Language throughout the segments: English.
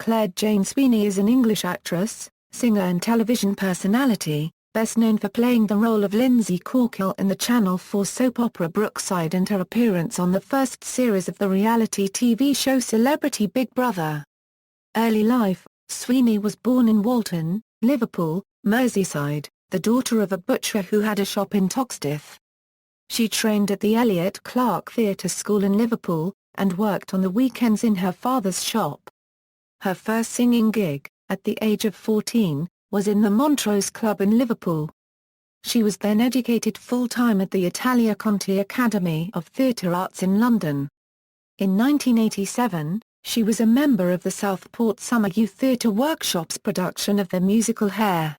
declared Jane Sweeney is an English actress, singer and television personality, best known for playing the role of Lindsey Corkhill in the Channel 4 soap opera Brookside and her appearance on the first series of the reality TV show Celebrity Big Brother. Early life: Sweeney was born in Walton, Liverpool, Merseyside, the daughter of a butcher who had a shop in Toxteth. She trained at the Elliot Clark Theatre School in Liverpool, and worked on the weekends in her father's shop. Her first singing gig, at the age of 14, was in the Montrose Club in Liverpool. She was then educated full-time at the Italia Conti Academy of Theatre Arts in London. In 1987, she was a member of the Southport Summer Youth Theatre Workshop's production of their musical Hair.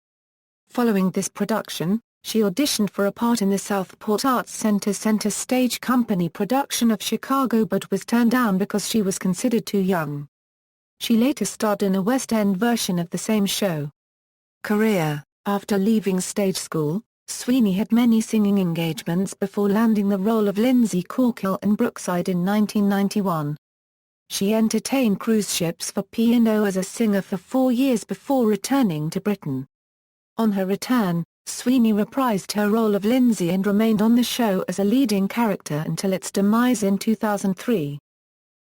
Following this production, she auditioned for a part in the Southport Arts Center's Center Stage Company production of Chicago but was turned down because she was considered too young. She later starred in a West End version of the same show. Career: after leaving stage school, Sweeney had many singing engagements before landing the role of Lindsey Corkhill in Brookside in 1991. She entertained cruise ships for P&O as a singer for 4 years before returning to Britain. On her return, Sweeney reprised her role of Lindsey and remained on the show as a leading character until its demise in 2003.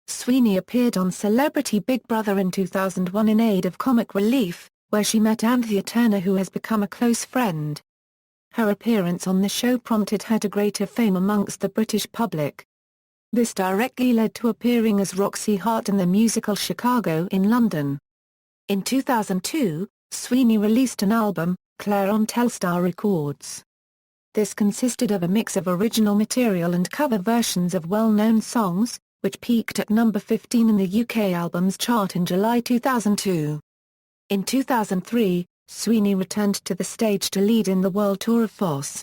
Sweeney appeared on Celebrity Big Brother in 2001 in aid of comic relief, where she met Anthea Turner, who has become a close friend. Her appearance on the show prompted her to greater fame amongst the British public. This directly led to appearing as Roxy Hart in the musical Chicago in London. In 2002, Sweeney released an album, Claire on Telstar Records. This consisted of a mix of original material and cover versions of well-known songs, which peaked at number 15 in the UK Albums Chart in July 2002. In 2003, Sweeney returned to the stage to lead in the World Tour of Foss.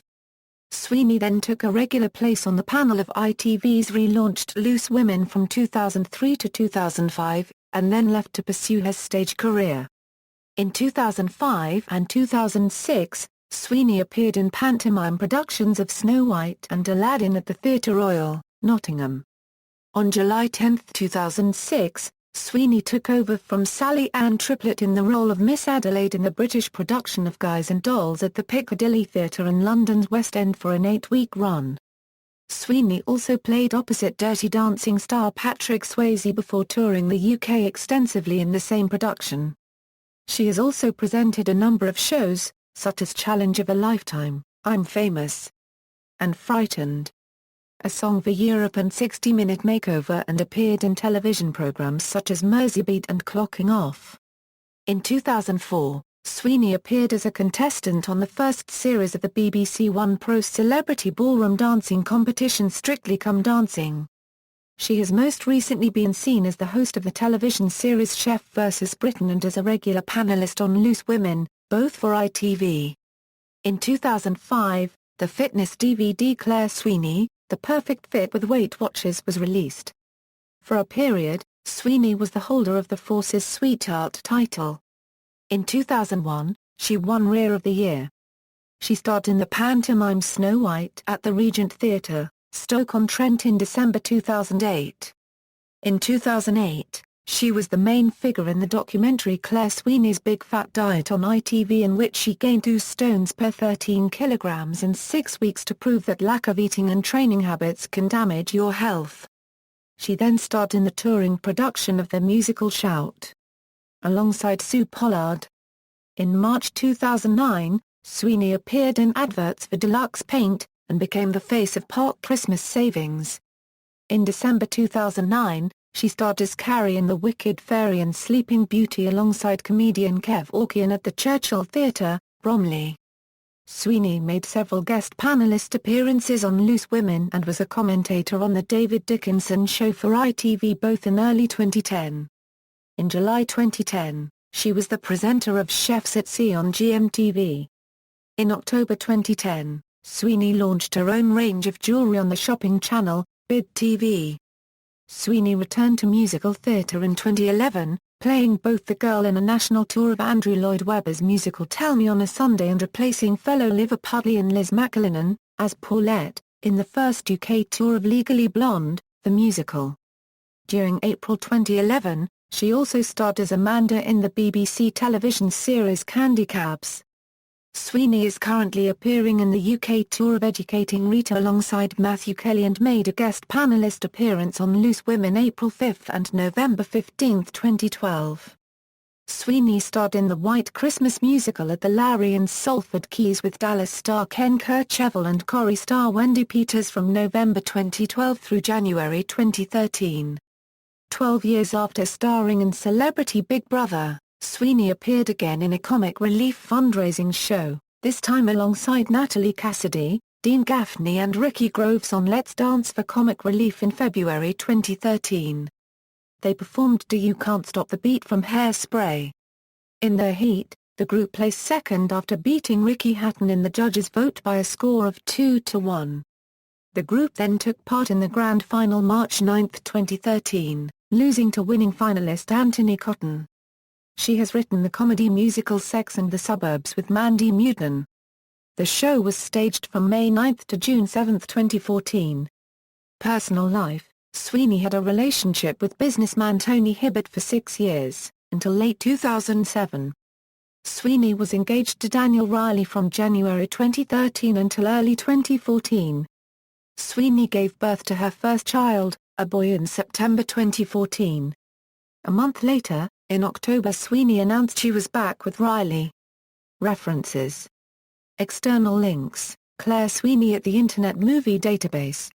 Sweeney then took a regular place on the panel of ITV's relaunched Loose Women from 2003 to 2005, and then left to pursue her stage career. In 2005 and 2006, Sweeney appeared in pantomime productions of Snow White and Aladdin at the Theatre Royal, Nottingham. On July 10, 2006, Sweeney took over from Sally Ann Triplett in the role of Miss Adelaide in the British production of Guys and Dolls at the Piccadilly Theatre in London's West End for an 8-week run. Sweeney also played opposite Dirty Dancing star Patrick Swayze before touring the UK extensively in the same production. She has also presented a number of shows, such as Challenge of a Lifetime, I'm Famous, and Frightened. A Song for Europe and 60-Minute Makeover, and appeared in television programs such as Merseybeat and Clocking Off. In 2004, Sweeney appeared as a contestant on the first series of the BBC One Pro celebrity ballroom dancing competition Strictly Come Dancing. She has most recently been seen as the host of the television series Chef vs. Britain and as a regular panellist on Loose Women, both for ITV. In 2005, the fitness DVD Claire Sweeney, The Perfect Fit with Weight Watchers was released. For a period, Sweeney was the holder of the Force's Sweetheart title. In 2001, she won Rear of the Year. She starred in the pantomime Snow White at the Regent Theatre, Stoke-on-Trent in December 2008. In 2008, she was the main figure in the documentary Claire Sweeney's Big Fat Diet on ITV, in which she gained 2 stones per 13 kilograms in 6 weeks to prove that lack of eating and training habits can damage your health. She then starred in the touring production of their musical Shout, alongside Sue Pollard. In March 2009, Sweeney appeared in adverts for Deluxe Paint, and became the face of Park Christmas Savings. In December 2009, she starred as Carrie in The Wicked Fairy and Sleeping Beauty alongside comedian Kev Orkian at the Churchill Theatre, Bromley. Sweeney made several guest panellist appearances on Loose Women and was a commentator on The David Dickinson Show for ITV both in early 2010. In July 2010, she was the presenter of Chefs at Sea on GMTV. In October 2010, Sweeney launched her own range of jewelry on the shopping channel, Bid TV. Sweeney returned to musical theatre in 2011, playing both the girl in a national tour of Andrew Lloyd Webber's musical Tell Me on a Sunday and replacing fellow Liverpudlian Liz McAleenan, as Paulette, in the first UK tour of Legally Blonde, the musical. During April 2011, She also starred as Amanda in the BBC television series Candy Cabs. Sweeney is currently appearing in the UK tour of Educating Rita alongside Matthew Kelly and made a guest panellist appearance on Loose Women April 5 and November 15, 2012. Sweeney starred in the White Christmas musical at the Lowry in Salford Keys with Dallas star Ken Kercheval and Corrie star Wendy Peters from November 2012 through January 2013. 12 years after starring in Celebrity Big Brother, Sweeney appeared again in a comic relief fundraising show, this time alongside Natalie Cassidy, Dean Gaffney and Ricky Groves on Let's Dance for Comic Relief in February 2013. They performed Do You Can't Stop the Beat from Hairspray. In their heat, the group placed second after beating Ricky Hatton in the judges' vote by a score of 2-1. The group then took part in the grand final March 9, 2013, losing to winning finalist Anthony Cotton. She has written the comedy musical Sex and the Suburbs with Mandy Mewden. The show was staged from May 9 to June 7, 2014. Personal life: Sweeney had a relationship with businessman Tony Hibbert for 6 years, until late 2007. Sweeney was engaged to Daniel Riley from January 2013 until early 2014. Sweeney gave birth to her first child, a boy, in September 2014. A month later, in October, Sweeney announced she was back with Riley. References. External links: Claire Sweeney at the Internet Movie Database.